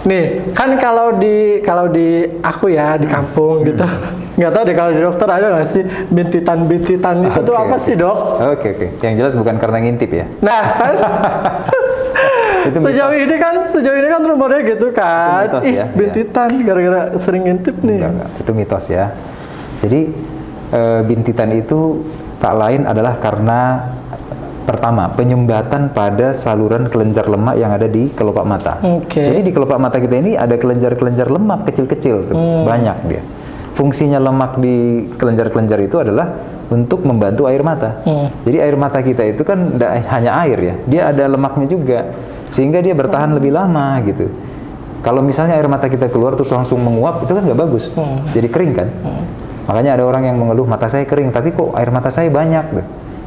Nih, kan kalau di aku ya di kampung gitu. Nggak tahu deh kalau di dokter ada nggak sih bintitan-bintitan itu tuh apa sih, Dok? Oke. Yang jelas bukan karena ngintip ya. Nah, kan sejauh ini kan rumornya gitu kan. Mitos, Ih, ya? bintitan gara-gara sering ngintip nih. Enggak. Itu mitos ya. Jadi bintitan itu tak lain adalah karena pertama, penyumbatan pada saluran kelenjar lemak yang ada di kelopak mata. Jadi di kelopak mata kita ini ada kelenjar-kelenjar lemak kecil-kecil, banyak dia. Fungsinya lemak di kelenjar-kelenjar itu adalah untuk membantu air mata. Jadi air mata kita itu kan tidak hanya air ya, dia ada lemaknya juga, sehingga dia bertahan lebih lama gitu. Kalau misalnya air mata kita keluar terus langsung menguap, itu kan nggak bagus, jadi kering kan. Makanya ada orang yang mengeluh, mata saya kering, tapi kok air mata saya banyak,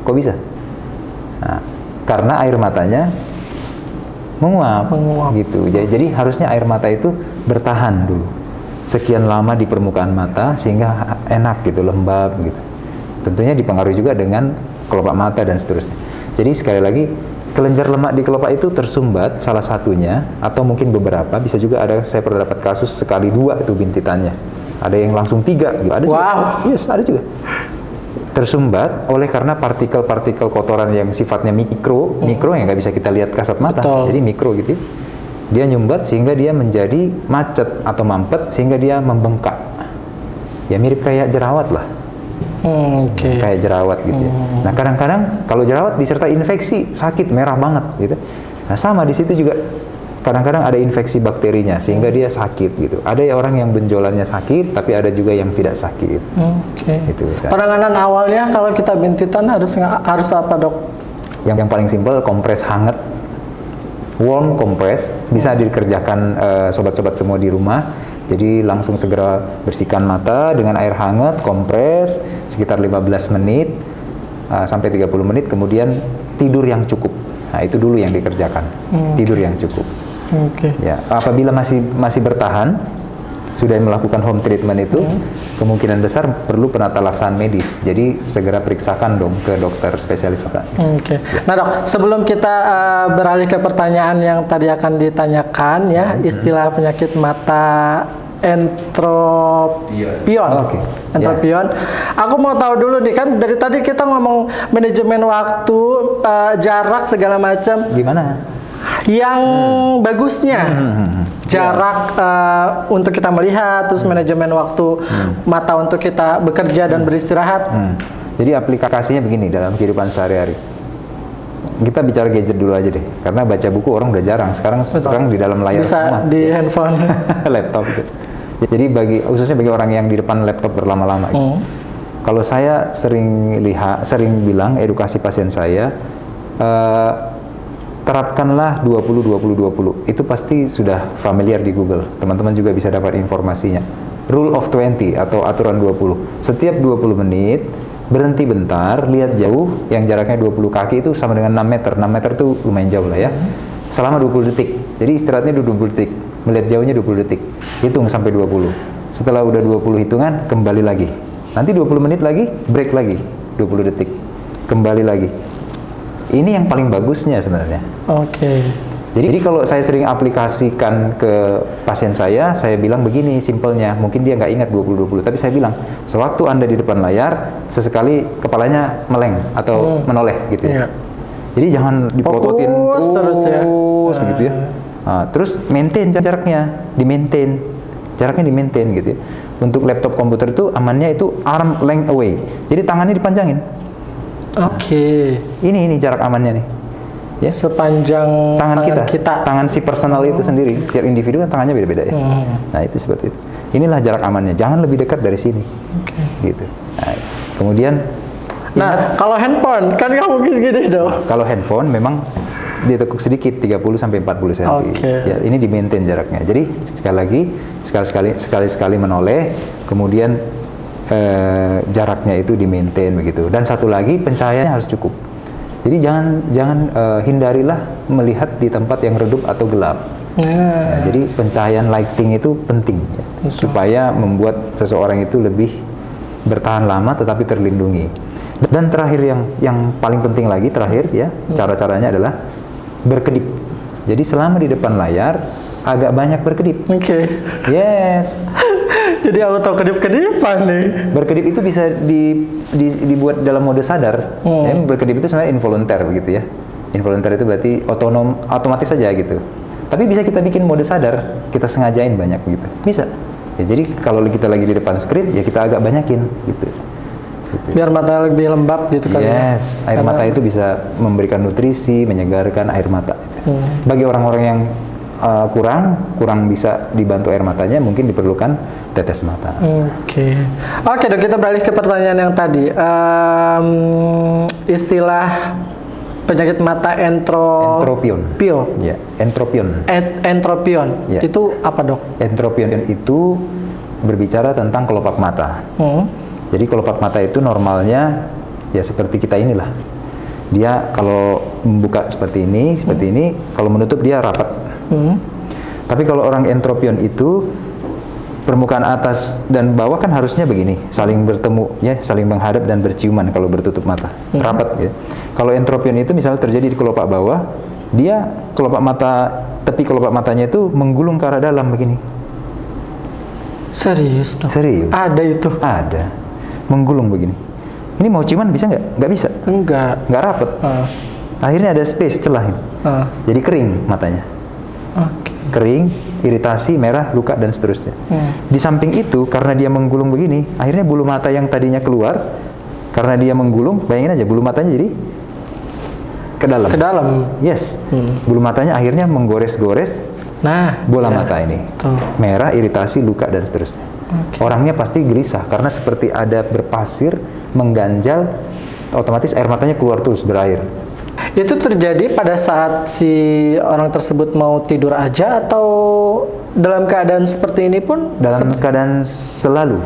kok bisa? Nah, karena air matanya menguap. Gitu. Jadi harusnya air mata itu bertahan dulu sekian lama di permukaan mata sehingga enak gitu, lembab gitu. Tentunya dipengaruhi juga dengan kelopak mata dan seterusnya. Jadi sekali lagi, kelenjar lemak di kelopak itu tersumbat salah satunya atau mungkin beberapa, bisa juga ada, saya pernah dapat kasus sekali 2 itu bintitannya. Ada yang langsung 3 gitu. Ada juga. Yes, ada juga. Tersumbat oleh karena partikel-partikel kotoran yang sifatnya mikro yang nggak bisa kita lihat kasat mata. Jadi mikro gitu. Dia nyumbat sehingga dia menjadi macet atau mampet sehingga dia membengkak. Ya mirip kayak jerawat lah. Kayak jerawat gitu ya. Nah kadang-kadang kalau jerawat disertai infeksi sakit merah banget gitu. Nah sama di situ juga kadang-kadang ada infeksi bakterinya sehingga dia sakit gitu. Ada ya orang yang benjolannya sakit tapi ada juga yang tidak sakit. Gitu, kan. Penanganan awalnya kalau kita bintitan harus apa, Dok? Yang paling simpel, kompres hangat, warm compress, bisa dikerjakan sobat-sobat semua di rumah. Jadi langsung segera bersihkan mata dengan air hangat, kompres sekitar 15 menit sampai 30 menit, kemudian tidur yang cukup. Nah itu dulu yang dikerjakan, tidur yang cukup. Ya, apabila masih bertahan, sudah melakukan home treatment itu, kemungkinan besar perlu penata laksanaan medis. Jadi segera periksakan dong ke dokter spesialis mata. Nah Dok, sebelum kita beralih ke pertanyaan yang tadi akan ditanyakan ya, istilah penyakit mata entropion. Entropion. Aku mau tahu dulu nih, kan dari tadi kita ngomong manajemen waktu, jarak segala macam. Gimana? Yang bagusnya jarak untuk kita melihat, terus manajemen waktu mata untuk kita bekerja dan beristirahat. Jadi aplikasinya begini dalam kehidupan sehari-hari. Kita bicara gadget dulu aja deh, karena baca buku orang udah jarang. Sekarang di dalam layar bisa semua, di handphone, laptop gitu. Jadi khususnya bagi orang yang di depan laptop berlama-lama gitu. Kalau saya sering bilang edukasi pasien saya, terapkanlah 20-20-20. Itu pasti sudah familiar di Google. Teman-teman juga bisa dapat informasinya. Rule of 20 atau aturan 20. Setiap 20 menit, berhenti bentar, lihat jauh, yang jaraknya 20 kaki itu sama dengan 6 meter. 6 meter itu lumayan jauh lah ya. Selama 20 detik. Jadi istirahatnya 20 detik. Melihat jauhnya 20 detik. Hitung sampai 20. Setelah udah 20 hitungan, kembali lagi. Nanti 20 menit lagi, break lagi. 20 detik. Kembali lagi. Ini yang paling bagusnya sebenarnya. Jadi kalau saya sering aplikasikan ke pasien saya bilang begini simpelnya, mungkin dia nggak ingat 20-20, tapi saya bilang, sewaktu Anda di depan layar, sesekali kepalanya meleng atau menoleh gitu ya. Jadi jangan dipototin terus ya. Gitu ya. Nah, terus maintain jaraknya, jaraknya di-maintain gitu ya. Untuk laptop komputer itu amannya itu arm length away. Jadi tangannya dipanjangin. Ini jarak amannya nih. Ya. Sepanjang tangan kita. Tangan si personal itu sendiri. Tiap individu kan tangannya beda-beda ya. Nah itu seperti itu. Inilah jarak amannya. Jangan lebih dekat dari sini. Gitu. Nah, kemudian. Kalau handphone kan nggak mungkin gini dong. Kalau handphone memang ditekuk sedikit 30-40 cm. Ya, ini di-maintain jaraknya. Jadi sekali-sekali menoleh, kemudian jaraknya itu di-maintain begitu. Dan satu lagi, pencahayaannya harus cukup. Jadi jangan hindarilah melihat di tempat yang redup atau gelap. Nah, jadi pencahayaan lighting itu penting ya, supaya membuat seseorang itu lebih bertahan lama tetapi terlindungi. Dan terakhir yang paling penting lagi cara-caranya adalah berkedip. Jadi selama di depan layar agak banyak berkedip. Oke. Yes. Jadi auto kedip-kedipan nih. Berkedip itu bisa dibuat dalam mode sadar. Ya, berkedip itu sebenarnya involuntar begitu ya. Involuntar itu berarti otomatis saja gitu. Tapi bisa kita bikin mode sadar, kita sengajain banyak gitu. Bisa. Ya, jadi kalau kita lagi di depan screen ya kita agak banyakin gitu. Biar mata lebih lembab gitu kan. Yes, air mata itu bisa memberikan nutrisi, menyegarkan air mata. Bagi orang-orang yang kurang bisa dibantu air matanya, mungkin diperlukan tetes mata. Oke dok, kita beralih ke pertanyaan yang tadi. Istilah penyakit mata entropion. Ya, entropion. Entropion. Ya. Itu apa dok? Entropion itu berbicara tentang kelopak mata. Jadi kelopak mata itu normalnya ya seperti kita inilah. Dia kalau membuka seperti ini, kalau menutup dia rapat. Tapi kalau orang entropion itu permukaan atas dan bawah kan harusnya begini, saling bertemu ya, saling menghadap dan berciuman kalau bertutup mata, rapat ya. Kalau entropion itu misalnya terjadi di kelopak bawah, dia kelopak mata, tepi kelopak matanya itu menggulung ke arah dalam begini. Serius dong? Serius. Ada itu? Ada. Menggulung begini. Ini mau ciuman bisa nggak? Nggak bisa. Nggak rapet. Akhirnya ada space, celah. Jadi kering matanya. Kering, iritasi, merah, luka, dan seterusnya. Di samping itu, karena dia menggulung begini, akhirnya bulu mata yang tadinya keluar, karena dia menggulung, bayangin aja bulu matanya jadi ke dalam. Ke dalam? Yes. Bulu matanya akhirnya menggores-gores bola mata ini. Merah, iritasi, luka, dan seterusnya. Orangnya pasti gelisah, karena seperti ada berpasir, mengganjal, otomatis air matanya keluar terus, berair. Itu terjadi pada saat si orang tersebut mau tidur aja atau dalam keadaan seperti ini pun? Dalam keadaan selalu.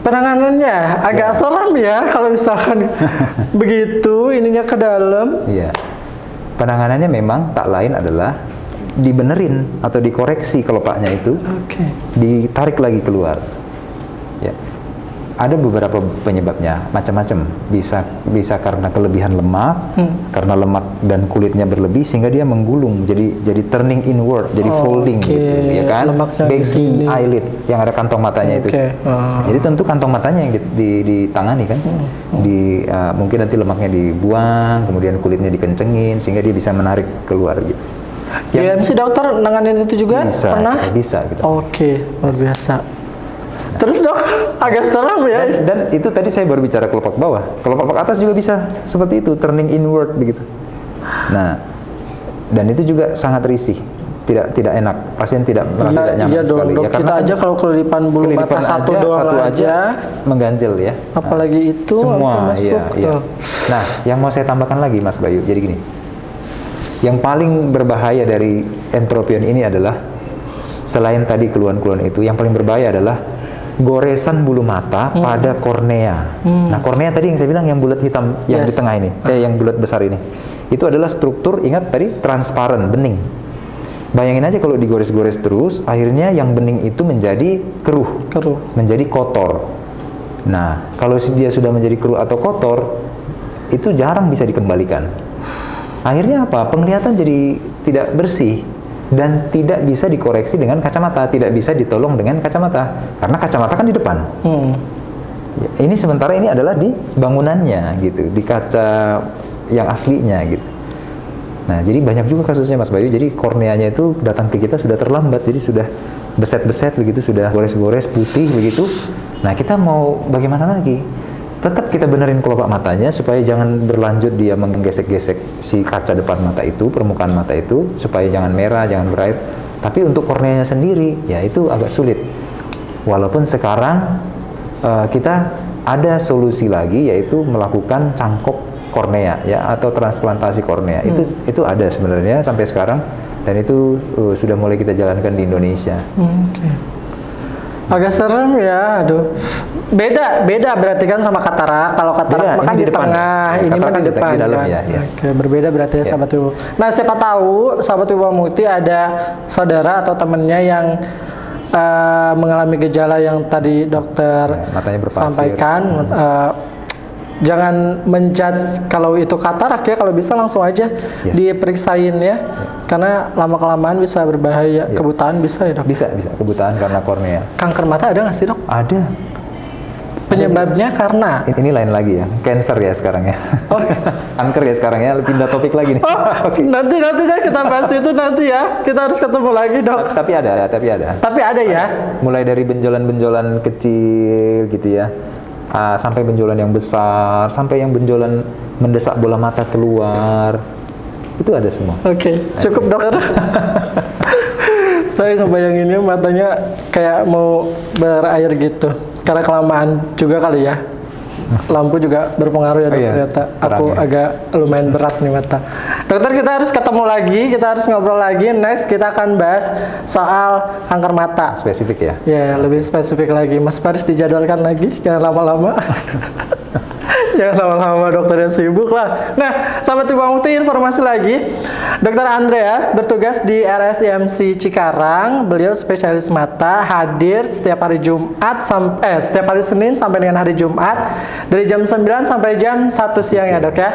Penanganannya agak serem ya kalau misalkan begitu ininya ke dalam. Iya. Penanganannya memang tak lain adalah dibenerin atau dikoreksi kelopaknya itu. Ditarik lagi keluar. Ya. Ada beberapa penyebabnya, macam-macam. Bisa karena kelebihan lemak, karena lemak dan kulitnya berlebih sehingga dia menggulung, jadi turning inward, jadi folding gitu, ya kan? Baggy eyelid yang ada kantong matanya itu. Jadi tentu kantong matanya yang ditangani kan. Mungkin nanti lemaknya dibuang, kemudian kulitnya dikencengin sehingga dia bisa menarik keluar gitu. Si dokter nanganin itu juga pernah? Bisa gitu. Luar biasa. Terus dok, agak serem ya. Dan itu tadi saya baru bicara kelopak bawah. Kelopak atas juga bisa seperti itu, turning inward begitu. Nah, dan itu juga sangat risih, tidak enak. Pasien tidak merasa tidak nyaman sekali. Dok, kita aja kalau kelipan bulu mata satu aja mengganjel ya. Apalagi itu semua masuk. Ya. Nah, yang mau saya tambahkan lagi Mas Bayu, jadi gini. Yang paling berbahaya dari entropion ini adalah selain tadi keluhan-keluhan itu, yang paling berbahaya adalah goresan bulu mata pada kornea. Nah, kornea tadi yang saya bilang yang bulat hitam yang di tengah ini, yang bulat besar ini. Itu adalah struktur, ingat tadi, transparan, bening. Bayangin aja kalau digores-gores terus, akhirnya yang bening itu menjadi keruh. Menjadi kotor. Nah, kalau dia sudah menjadi keruh atau kotor, itu jarang bisa dikembalikan. Akhirnya apa? Penglihatan jadi tidak bersih. Dan tidak bisa dikoreksi dengan kacamata, tidak bisa ditolong dengan kacamata, karena kacamata kan di depan. Ini sementara ini adalah di bangunannya gitu, di kaca yang aslinya gitu. Nah, jadi banyak juga kasusnya Mas Bayu. Jadi korneanya itu datang ke kita sudah terlambat, jadi sudah beset-beset begitu, sudah gores-gores putih begitu. Nah, kita mau bagaimana lagi? Tetap kita benerin kelopak matanya supaya jangan berlanjut dia menggesek-gesek si kaca depan mata itu, permukaan mata itu, supaya jangan merah, jangan berair. Tapi untuk korneanya sendiri, ya itu agak sulit. Walaupun sekarang kita ada solusi lagi, yaitu melakukan cangkok kornea ya, atau transplantasi kornea. Itu ada sebenarnya sampai sekarang, dan itu sudah mulai kita jalankan di Indonesia. Agak serem ya, aduh. Beda berarti kan sama katarak. Kalau katarak makan di tengah, ini mah di depan kan. Berbeda berarti ya sahabat ibu. Nah, siapa tahu sahabat ibu Mukti ada saudara atau temannya yang mengalami gejala yang tadi dokter sampaikan. jangan menjudge kalau itu katarak ya, kalau bisa langsung aja diperiksain ya. Karena lama-kelamaan bisa berbahaya, kebutaan bisa ya dok? Bisa kebutaan karena kornea. Kanker mata ada nggak sih dok? Ada. Penyebabnya karena? Ini lain lagi ya, cancer ya sekarang ya. Kanker ya sekarang ya, pindah topik lagi nih. Nanti deh kita bahas itu nanti ya. Kita harus ketemu lagi dok. Tapi ada. Tapi ada ya. Mulai dari benjolan-benjolan kecil gitu ya, sampai benjolan yang besar, sampai yang benjolan mendesak bola mata keluar, itu ada semua. Oke, cukup dokter. Saya ngebayanginnya matanya kayak mau berair gitu. Karena kelamaan juga kali ya. Lampu juga berpengaruh ya dok, ternyata. Aku agak lumayan berat nih mata. Dokter, kita harus ketemu lagi, kita harus ngobrol lagi. Next kita akan bahas soal kanker mata. Spesifik ya? Ya, lebih spesifik lagi. Mas Faris dijadwalkan lagi, jangan lama-lama. Jangan lama-lama, dokternya sibuk lah. Nah, sahabat Ibu Mukti, informasi lagi. Dr. Andreas bertugas di RSIMC Cikarang. Beliau spesialis mata, hadir setiap hari Jumat setiap hari Senin sampai dengan hari Jumat dari jam 9 sampai jam 1 siang ya, Dok ya.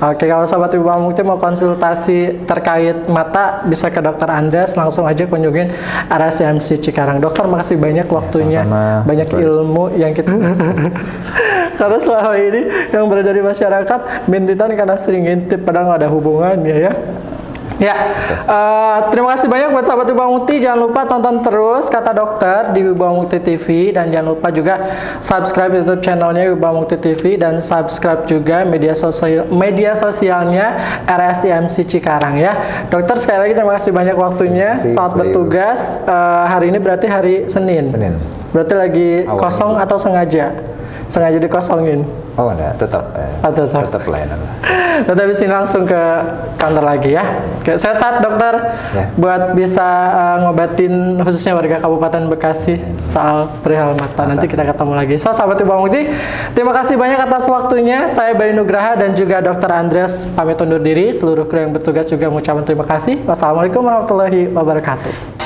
Oke, kalau sahabat Ibu Mukti mau konsultasi terkait mata bisa ke Dr. Andreas, langsung aja kunjungin RSIMC Cikarang. Dokter, makasih banyak waktunya. Sama-sama. Banyak ilmu yang kita karena selama ini yang berada di masyarakat bintitan karena sering ngintip padahal nggak ada hubungannya ya. Ya, terima kasih banyak buat sahabat Ibu Mukti. Jangan lupa tonton terus Kata Dokter di Ibu Mukti TV, dan jangan lupa juga subscribe YouTube channelnya Ibu Mukti TV, dan subscribe juga media sosialnya RSIMC Cikarang ya. Dokter, sekali lagi terima kasih banyak waktunya. Selamat bertugas. Hari ini berarti hari Senin. Berarti lagi kosong atau sengaja? Sengaja dikosongin. Oh, enggak, tetap pelayanan. Tetap di sini langsung ke kantor lagi ya. Oke, sehat-sehat dokter. Buat bisa ngobatin khususnya warga Kabupaten Bekasi soal perihal mata. Nanti kita ketemu lagi. So, sahabat Ibu Mukti, terima kasih banyak atas waktunya. Saya Bayu Nugraha dan juga Dr. Andreas pamit undur diri. Seluruh kru yang bertugas juga mengucapkan terima kasih. Wassalamualaikum warahmatullahi wabarakatuh.